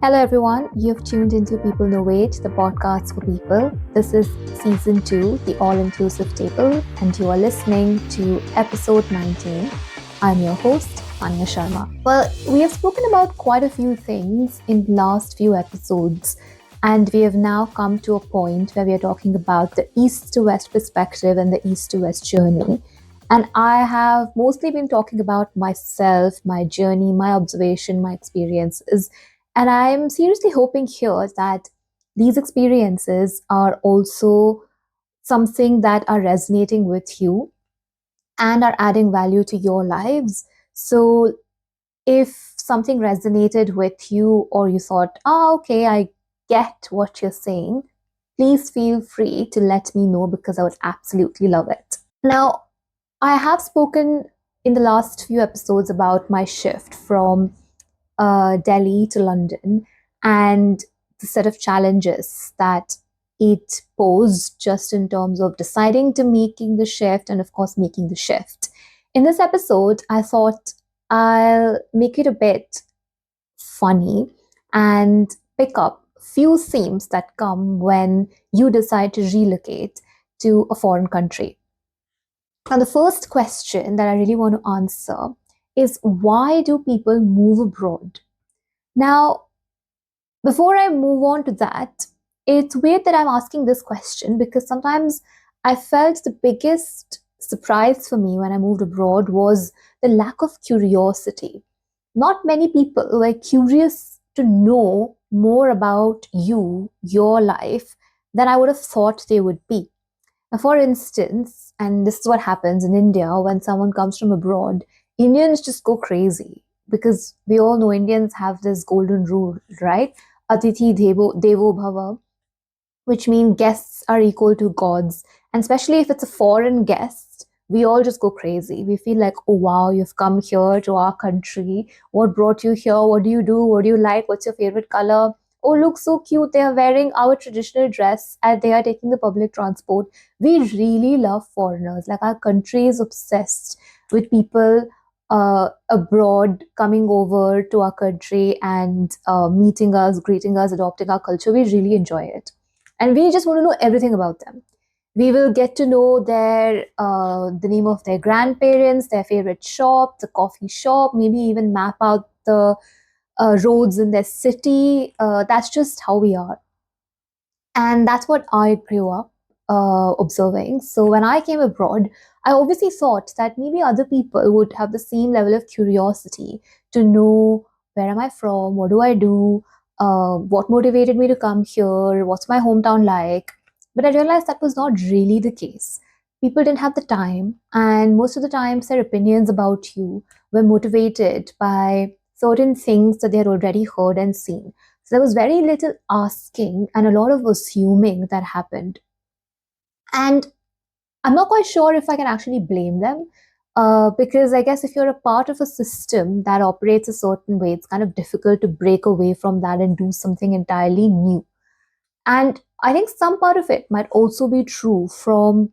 Hello, everyone. You've tuned into People Know Weight, the podcast for people. This is season 2, the all inclusive table, and you are listening to episode 19. I'm your host, Anya Sharma. Well, we have spoken about quite a few things in the last few episodes, and we have now come to a point where we are talking about the east to west perspective and the east to west journey. And I have mostly been talking about myself, my journey, my observation, my experiences. And I'm seriously hoping here that these experiences are also something that are resonating with you and are adding value to your lives. So if something resonated with you or you thought, oh, okay, I get what you're saying, please feel free to let me know because I would absolutely love it. Now, I have spoken in the last few episodes about my shift from Delhi to London and the set of challenges that it posed just in terms of deciding to making the shift and of course making the shift. In this episode, I thought I'll make it a bit funny and pick up few themes that come when you decide to relocate to a foreign country. Now, the first question that I really want to answer is why do people move abroad? Now, before I move on to that, it's weird that I'm asking this question because sometimes I felt the biggest surprise for me when I moved abroad was the lack of curiosity. Not many people were curious to know more about you, your life, than I would have thought they would be. Now, for instance, and this is what happens in India when someone comes from abroad, Indians just go crazy because we all know Indians have this golden rule, right? Atithi Devo Bhava, which means guests are equal to gods. And especially if it's a foreign guest, we all just go crazy. We feel like, oh wow, you've come here to our country. What brought you here? What do you do? What do you like? What's your favorite color? Oh, look so cute. They are wearing our traditional dress and they are taking the public transport. We really love foreigners. Like our country is obsessed with people abroad coming over to our country and meeting us, greeting us, adopting our culture. We really enjoy it. And we just want to know everything about them. We will get to know the name of their grandparents, their favorite shop, the coffee shop, maybe even map out the roads in their city. That's just how we are. And that's what I grew up observing. So when I came abroad, I obviously thought that maybe other people would have the same level of curiosity to know where am I from, what do I do, what motivated me to come here, what's my hometown like. But I realized that was not really the case. People didn't have the time, and most of the times their opinions about you were motivated by certain things that they had already heard and seen. So there was very little asking and a lot of assuming that happened. And I'm not quite sure if I can actually blame them. Because I guess if you're a part of a system that operates a certain way, it's kind of difficult to break away from that and do something entirely new. And I think some part of it might also be true from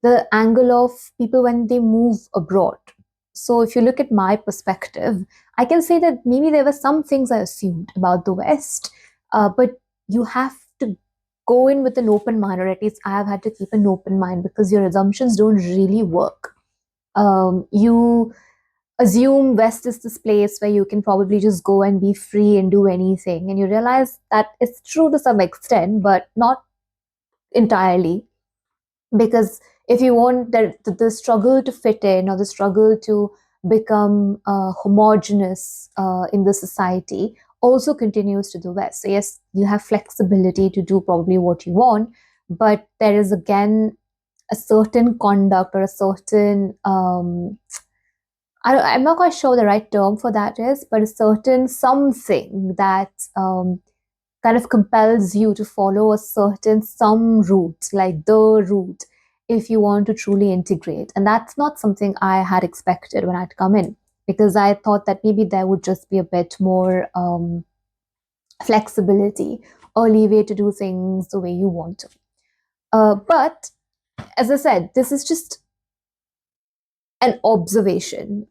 the angle of people when they move abroad. So if you look at my perspective, I can say that maybe there were some things I assumed about the West, but you have to go in with an open mind, or at least I have had to keep an open mind because your assumptions don't really work. You assume West is this place where you can probably just go and be free and do anything, and you realize that it's true to some extent, but not entirely, because if you want the struggle to fit in or the struggle to become homogenous in the society also continues to the west. So yes, you have flexibility to do probably what you want, but there is again a certain conduct or a certain I'm not quite sure the right term for that is, but a certain something that kind of compels you to follow a certain some route, like the route, if you want to truly integrate. And that's not something I had expected when I'd come in, because I thought that maybe there would just be a bit more flexibility or leeway to do things the way you want to. But as I said, this is just an observation.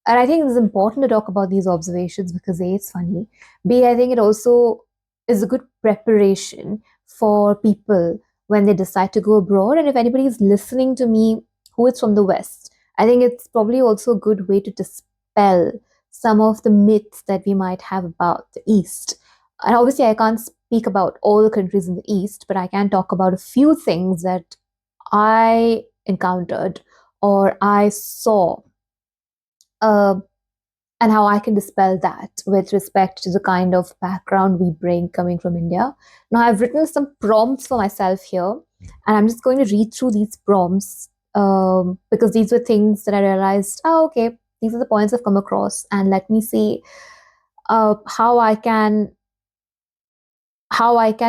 And I think it's important to talk about these observations because A, it's funny. B, I think it also is a good preparation for people when they decide to go abroad. And if anybody is listening to me who is from the West, I think it's probably also a good way to dispel some of the myths that we might have about the East. And obviously, I can't speak about all the countries in the East, but I can talk about a few things that I encountered or I saw, uh, and how I can dispel that with respect to the kind of background we bring coming from India. Now, I've written some prompts for myself here, and I'm just going to read through these prompts because these were things that I realized, oh, okay, these are the points I've come across, and let me see how I can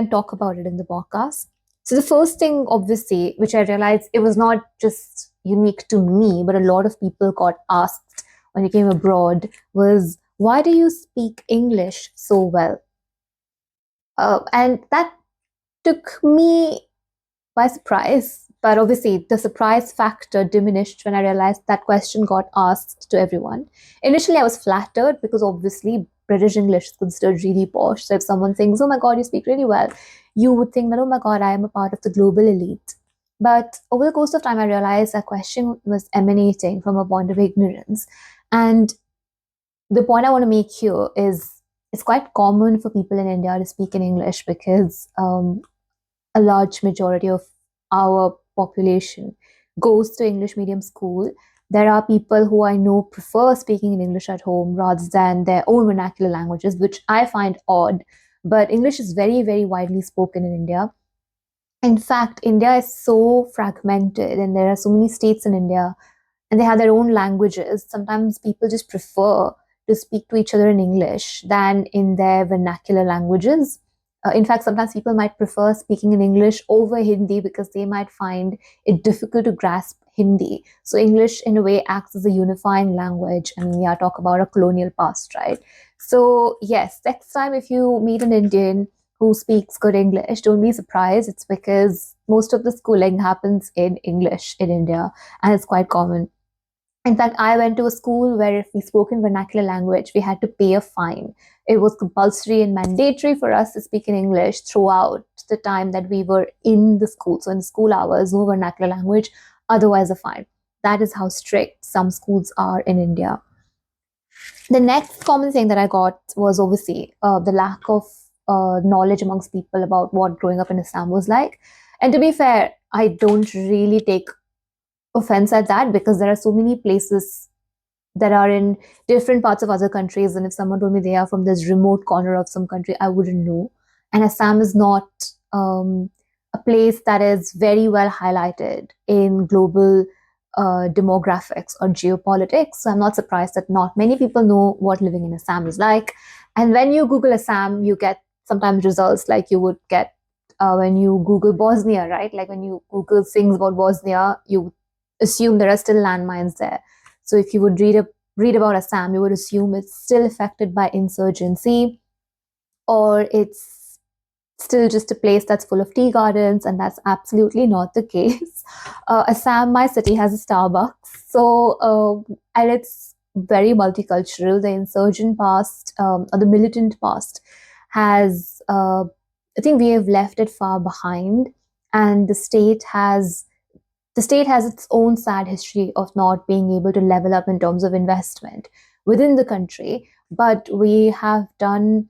talk about it in the podcast. So the first thing, obviously, which I realized it was not just unique to me, but a lot of people got asked when you came abroad was, why do you speak English so well? And that took me by surprise. But obviously, the surprise factor diminished when I realized that question got asked to everyone. Initially, I was flattered because obviously British English is considered really posh. So if someone thinks, oh my God, you speak really well, you would think that, oh my God, I am a part of the global elite. But over the course of time, I realized that question was emanating from a point of ignorance. And the point I want to make here is it's quite common for people in India to speak in English because a large majority of our population goes to English medium school. There are people who I know prefer speaking in English at home rather than their own vernacular languages, which I find odd. But English is very, very widely spoken in India. In fact, India is so fragmented and there are so many states in India and they have their own languages. Sometimes people just prefer to speak to each other in English than in their vernacular languages. In fact, sometimes people might prefer speaking in English over Hindi because they might find it difficult to grasp Hindi. So, English, in a way, acts as a unifying language. I mean, we are talking about a colonial past, right? So, yes, next time if you meet an Indian who speaks good English, don't be surprised. It's because most of the schooling happens in English in India, and it's quite common. In fact, I went to a school where if we spoke in vernacular language, we had to pay a fine. It was compulsory and mandatory for us to speak in English throughout the time that we were in the school. So, in school hours, no vernacular language, otherwise, a fine. That is how strict some schools are in India. The next common thing that I got was obviously the lack of knowledge amongst people about what growing up in Assam was like. And to be fair, I don't really take offense at that because there are so many places that are in different parts of other countries. And if someone told me they are from this remote corner of some country, I wouldn't know. And Assam is not a place that is very well highlighted in global demographics or geopolitics. So I'm not surprised that not many people know what living in Assam is like. And when you Google Assam, you get sometimes results like you would get when you Google Bosnia, right? Like when you Google things about Bosnia, you assume there are still landmines there. So if you would read about Assam, you would assume it's still affected by insurgency, or it's still just a place that's full of tea gardens, and that's absolutely not the case. Assam, my city, has a Starbucks, so and it's very multicultural. The insurgent past or the militant past has, I think, we have left it far behind, and the state has its own sad history of not being able to level up in terms of investment within the country. But we have done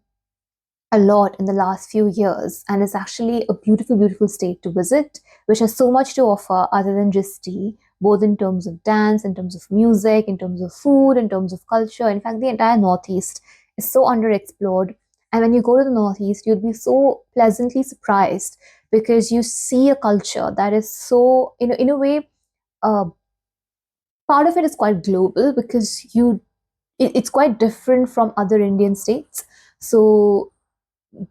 a lot in the last few years, and it's actually a beautiful, beautiful state to visit, which has so much to offer other than just tea, both in terms of dance, in terms of music, in terms of food, in terms of culture. In fact, the entire Northeast is so underexplored. And when you go to the Northeast, you'll be so pleasantly surprised because you see a culture that is so, in a way, uh, part of it is quite global because it's quite different from other Indian states. So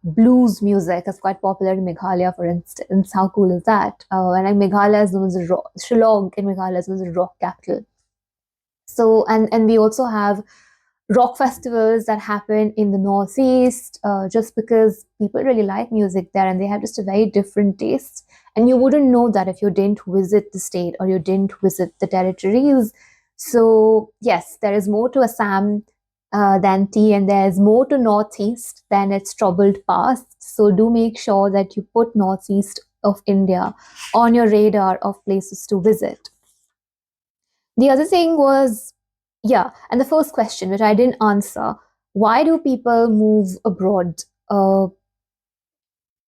blues music is quite popular in Meghalaya, for instance. How cool is that? And like Meghalaya is known as a rock, Shillong in Meghalaya is known as a rock capital. So and we also have rock festivals that happen in the Northeast, just because people really like music there and they have just a very different taste. And you wouldn't know that if you didn't visit the state or you didn't visit the territories. So, yes, there is more to Assam than tea, and there's more to Northeast than its troubled past. So, do make sure that you put Northeast of India on your radar of places to visit. The other thing was, yeah, and the first question, which I didn't answer, why do people move abroad?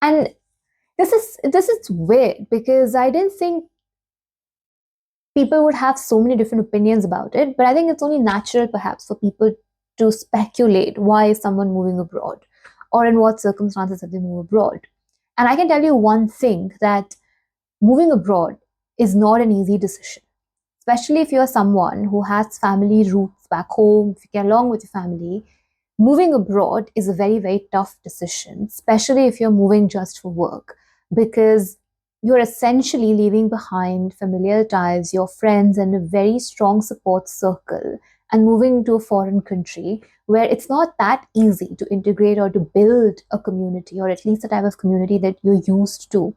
And this is weird because I didn't think people would have so many different opinions about it, but I think it's only natural perhaps for people to speculate why is someone moving abroad or in what circumstances have they moved abroad. And I can tell you one thing, that moving abroad is not an easy decision, especially if you're someone who has family roots back home, if you get along with your family. Moving abroad is a very, very tough decision, especially if you're moving just for work, because you're essentially leaving behind familiar ties, your friends, and a very strong support circle, and moving to a foreign country where it's not that easy to integrate or to build a community, or at least a type of community that you're used to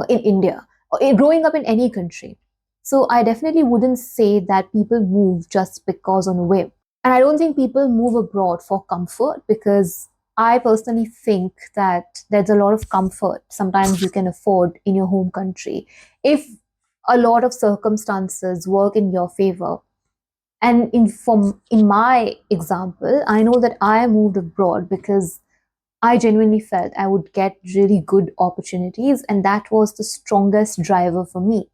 in India or growing up in any country. So I definitely wouldn't say that people move just because on a whim. And I don't think people move abroad for comfort, because I personally think that there's a lot of comfort sometimes you can afford in your home country if a lot of circumstances work in your favor. And in my example, I know that I moved abroad because I genuinely felt I would get really good opportunities, and that was the strongest driver for me.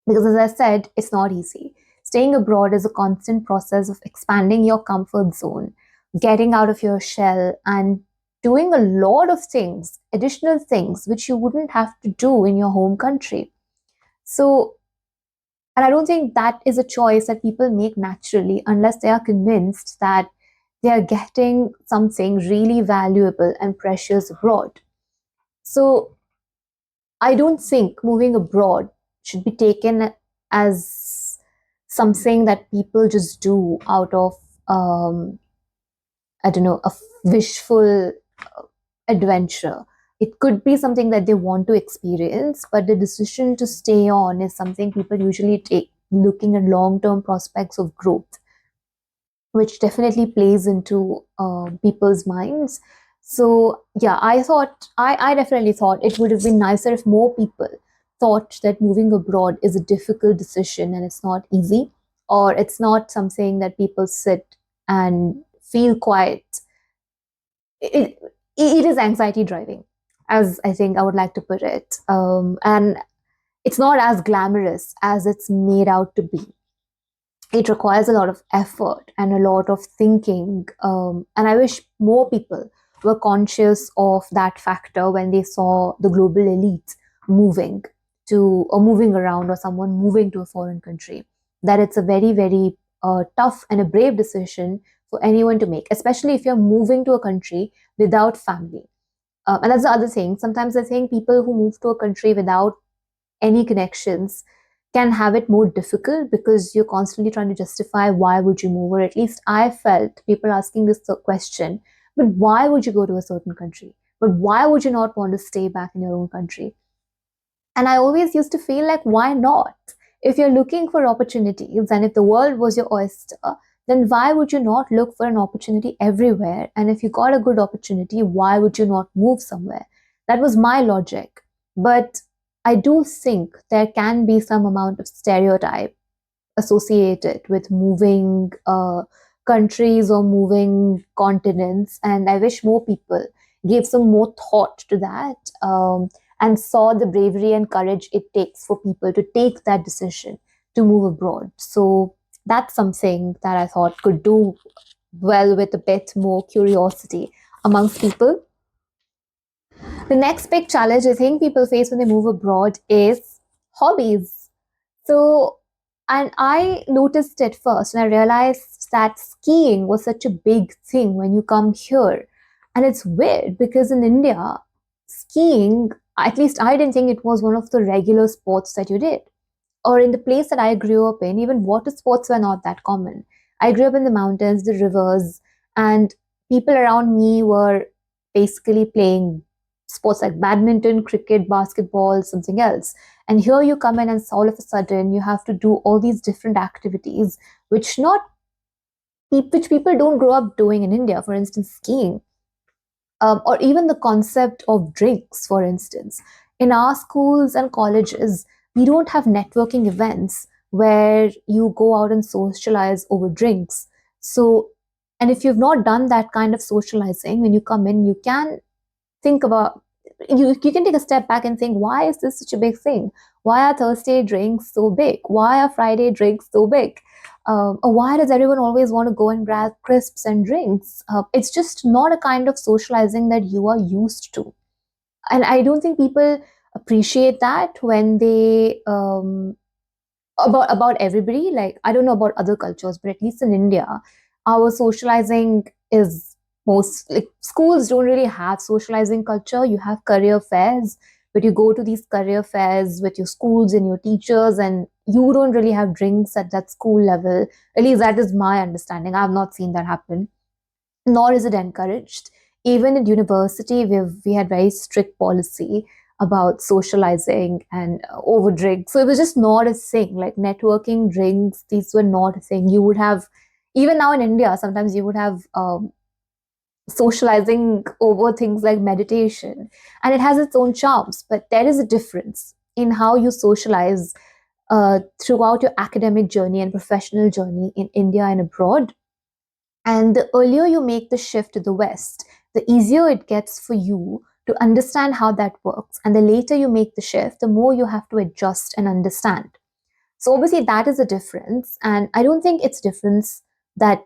Because as I said, it's not easy. Staying abroad is a constant process of expanding your comfort zone, getting out of your shell, and doing a lot of things, additional things, which you wouldn't have to do in your home country. So, and I don't think that is a choice that people make naturally unless they are convinced that they are getting something really valuable and precious abroad. So, I don't think moving abroad should be taken as something that people just do out of, I don't know, a wishful adventure. It could be something that they want to experience, but the decision to stay on is something people usually take looking at long term prospects of growth, which definitely plays into people's minds. So yeah, I definitely thought it would have been nicer if more people thought that moving abroad is a difficult decision and it's not easy, or it's not something that people sit and feel quite. It, it is anxiety driving, as I think I would like to put it, and it's not as glamorous as it's made out to be. It requires a lot of effort and a lot of thinking. And I wish more people were conscious of that factor when they saw the global elite moving or moving around, or someone moving to a foreign country. That it's a very, very tough and a brave decision for anyone to make, especially if you're moving to a country without family. And that's the other thing. Sometimes I think people who move to a country without any connections can have it more difficult, because you're constantly trying to justify why would you move, or at least I felt people asking this question, but why would you go to a certain country, but why would you not want to stay back in your own country? And I always used to feel like, why not? If you're looking for opportunities and if the world was your oyster, then why would you not look for an opportunity everywhere? And if you got a good opportunity, why would you not move somewhere? That was my logic. But I do think there can be some amount of stereotype associated with moving countries or moving continents. And I wish more people gave some more thought to that, and saw the bravery and courage it takes for people to take that decision to move abroad. So that's something that I thought could do well with a bit more curiosity amongst people. The next big challenge I think people face when they move abroad is hobbies. So, and I noticed it first, and I realized that skiing was such a big thing when you come here. And it's weird because in India, skiing, at least I didn't think it was one of the regular sports that you did. Or in the place that I grew up in, even water sports were not that common. I grew up in the mountains, the rivers, and people around me were basically playing sports like badminton, cricket, basketball, something else. And here you come in and all of a sudden you have to do all these different activities which not which people don't grow up doing in India. For instance, skiing, or even the concept of drinks, for instance. In our schools and colleges, we don't have networking events where you go out and socialize over drinks. So, and if you've not done that kind of socializing, when you come in, you can think about you can take a step back and think, why is this such a big thing? Why are Thursday drinks so big? Why are Friday drinks so big? Or why does everyone always want to go and grab crisps and drinks? It's just not a kind of socializing that you are used to. And I don't think people appreciate that when they about everybody. Like, I don't know about other cultures, but at least in India, our socializing is most like schools don't really have socializing culture. You have career fairs, but you go to these career fairs with your schools and your teachers, and you don't really have drinks at that school level. At least that is my understanding. I have not seen that happen, nor is it encouraged. Even at university, we had very strict policy about socializing and over drinks. So it was just not a thing. Like networking, drinks, these were not a thing. You would have, even now in India, sometimes you would have socializing over things like meditation, and it has its own charms. But there is a difference in how you socialize throughout your academic journey and professional journey in India and abroad. And the earlier you make the shift to the West, the easier it gets for you to understand how that works. And the later you make the shift, the more you have to adjust and understand. So obviously that is a difference. And I don't think it's difference that,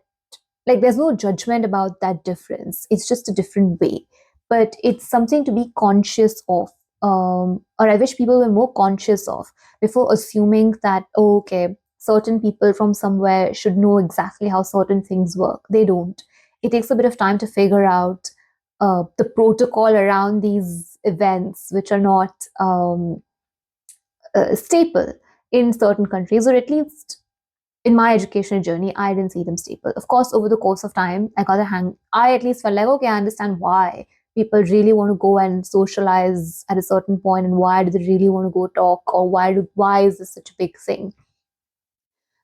like, there's no judgment about that difference. It's just a different way. But it's something to be conscious of. Or I wish people were more conscious of before assuming that, oh, okay, certain people from somewhere should know exactly how certain things work. They don't. It takes a bit of time to figure out the protocol around these events, which are not staple in certain countries, or at least in my educational journey, I didn't see them staple. Of course, over the course of time, I got a hang. I at least felt like, okay, I understand why people really want to go and socialize at a certain point, and why do they really want to go talk, or why is this such a big thing?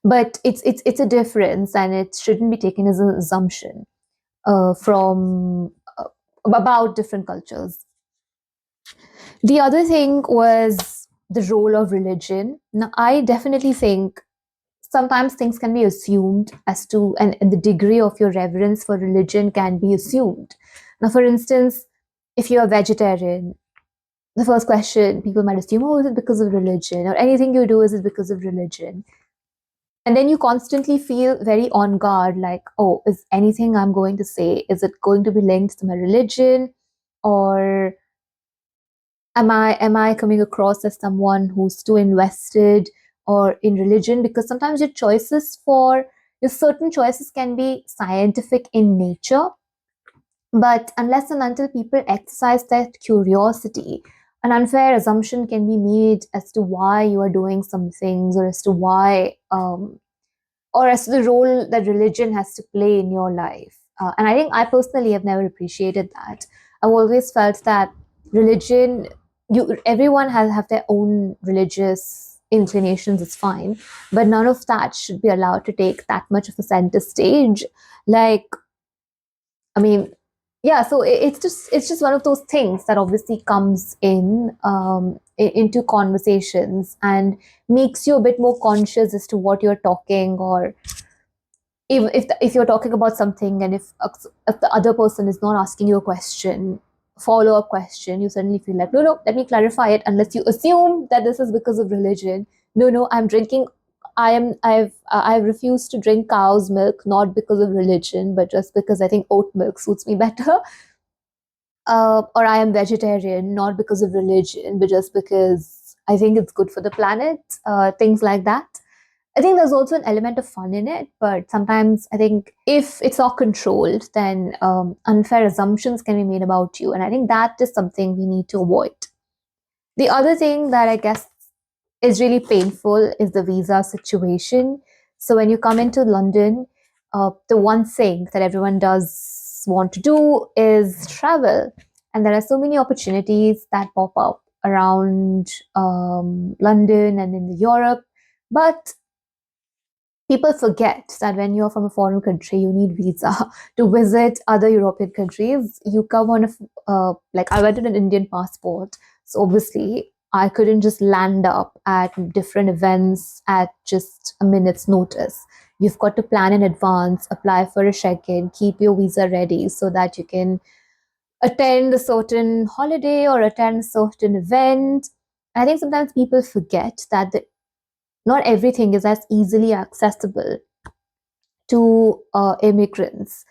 But it's a difference, and it shouldn't be taken as an assumption from about different cultures. The other thing was the role of religion. Now, I definitely think sometimes things can be assumed as to, and the degree of your reverence for religion can be assumed. Now, for instance, if you're a vegetarian, the first question people might assume, oh, is it because of religion? Or anything you do, is it because of religion? And then you constantly feel very on guard, like, oh, is anything I'm going to say, is it going to be linked to my religion? Or am I coming across as someone who's too invested or in religion? Because sometimes your certain choices can be scientific in nature, but unless and until people exercise that curiosity, an unfair assumption can be made as to why you are doing some things, or as to why or as to the role that religion has to play in your life. And I think I personally have never appreciated that. I've always felt that religion, everyone has have their own religious inclinations, it's fine, but none of that should be allowed to take that much of a center stage. Like, I mean, yeah. So it's just one of those things that obviously comes in into conversations and makes you a bit more conscious as to what you're talking, or if you're talking about something, and if the other person is not asking you a question, follow-up question, you suddenly feel like, no, let me clarify it. Unless you assume that this is because of religion, no, I'm drinking, I've refused to drink cow's milk, not because of religion, but just because I think oat milk suits me better. Or I am vegetarian, not because of religion, but just because I think it's good for the planet. Things like that. I think there's also an element of fun in it, but sometimes I think if it's not controlled, then unfair assumptions can be made about you. And I think that is something we need to avoid. The other thing that I guess is really painful is the visa situation. So when you come into London, the one thing that everyone does want to do is travel. And there are so many opportunities that pop up around London and in Europe. But people forget that when you're from a foreign country, you need visa to visit other European countries. You come on like I went on an Indian passport, so obviously I couldn't just land up at different events at just a minute's notice. You've got to plan in advance, apply for a check-in, keep your visa ready so that you can attend a certain holiday or attend a certain event. I think sometimes people forget that not everything is as easily accessible to immigrants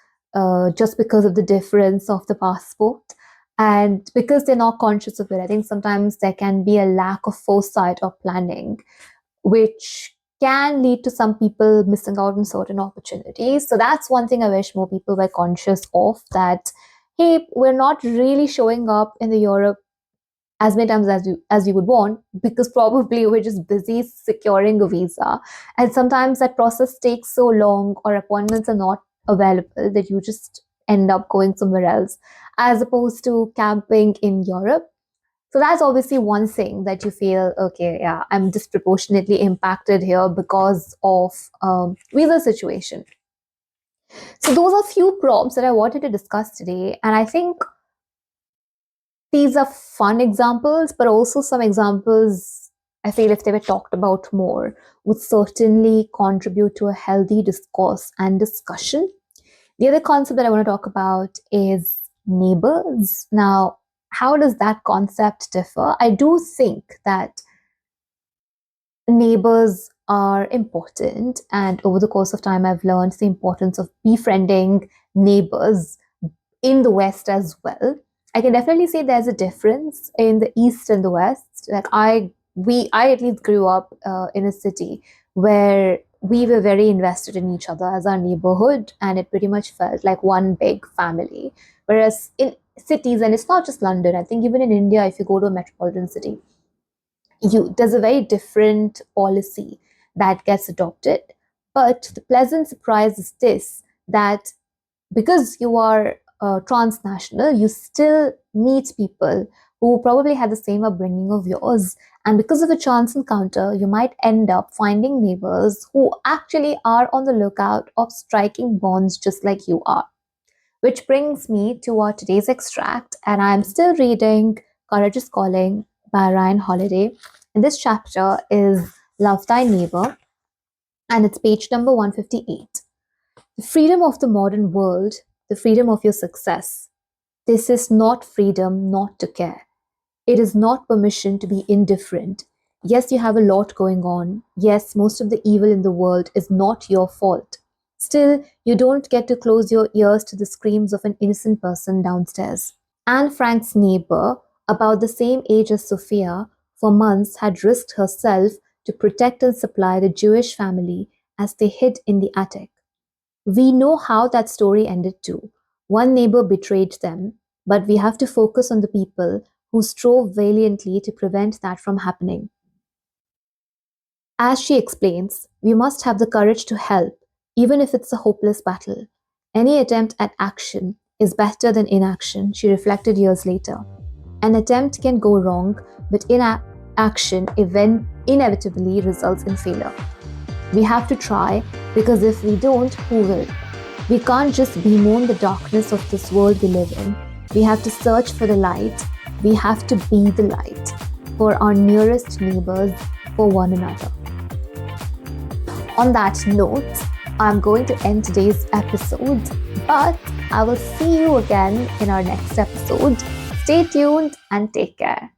just because of the difference of the passport and because they're not conscious of it. I think sometimes there can be a lack of foresight or planning, which can lead to some people missing out on certain opportunities. So that's one thing I wish more people were conscious of, that hey, we're not really showing up in the Europe as many times as you would want, because probably we're just busy securing a visa, and sometimes that process takes so long or appointments are not available that you just end up going somewhere else as opposed to camping in Europe. So that's obviously one thing that you feel, okay, yeah, I'm disproportionately impacted here because of visa situation. So those are few prompts that I wanted to discuss today, and I think these are fun examples, but also some examples I feel if they were talked about more would certainly contribute to a healthy discourse and discussion. The other concept that I want to talk about is neighbors. Now, how does that concept differ? I do think that neighbors are important, and over the course of time, I've learned the importance of befriending neighbors in the West as well. I can definitely say there's a difference in the East and the West. Like I at least grew up in a city where we were very invested in each other as our neighborhood, and it pretty much felt like one big family. Whereas in cities, and it's not just London, I think even in India, if you go to a metropolitan city, there's a very different policy that gets adopted. But the pleasant surprise is this, that because you are transnational, you still meet people who probably had the same upbringing of yours. And because of a chance encounter, you might end up finding neighbors who actually are on the lookout of striking bonds just like you are. Which brings me to our today's extract, and I'm still reading Courage is Calling by Ryan Holiday. And this chapter is Love Thy Neighbor, and it's page number 158. The freedom of the modern world, the freedom of your success. This is not freedom not to care. It is not permission to be indifferent. Yes, you have a lot going on. Yes, most of the evil in the world is not your fault. Still, you don't get to close your ears to the screams of an innocent person downstairs. Anne Frank's neighbor, about the same age as Sophia, for months had risked herself to protect and supply the Jewish family as they hid in the attic. We know how that story ended too. One neighbor betrayed them, but we have to focus on the people who strove valiantly to prevent that from happening. As she explains, we must have the courage to help, even if it's a hopeless battle. Any attempt at action is better than inaction, she reflected years later. An attempt can go wrong, but inaction inevitably results in failure. We have to try, because if we don't, who will? We can't just bemoan the darkness of this world we live in. We have to search for the light. We have to be the light for our nearest neighbors, for one another. On that note, I'm going to end today's episode, but I will see you again in our next episode. Stay tuned and take care.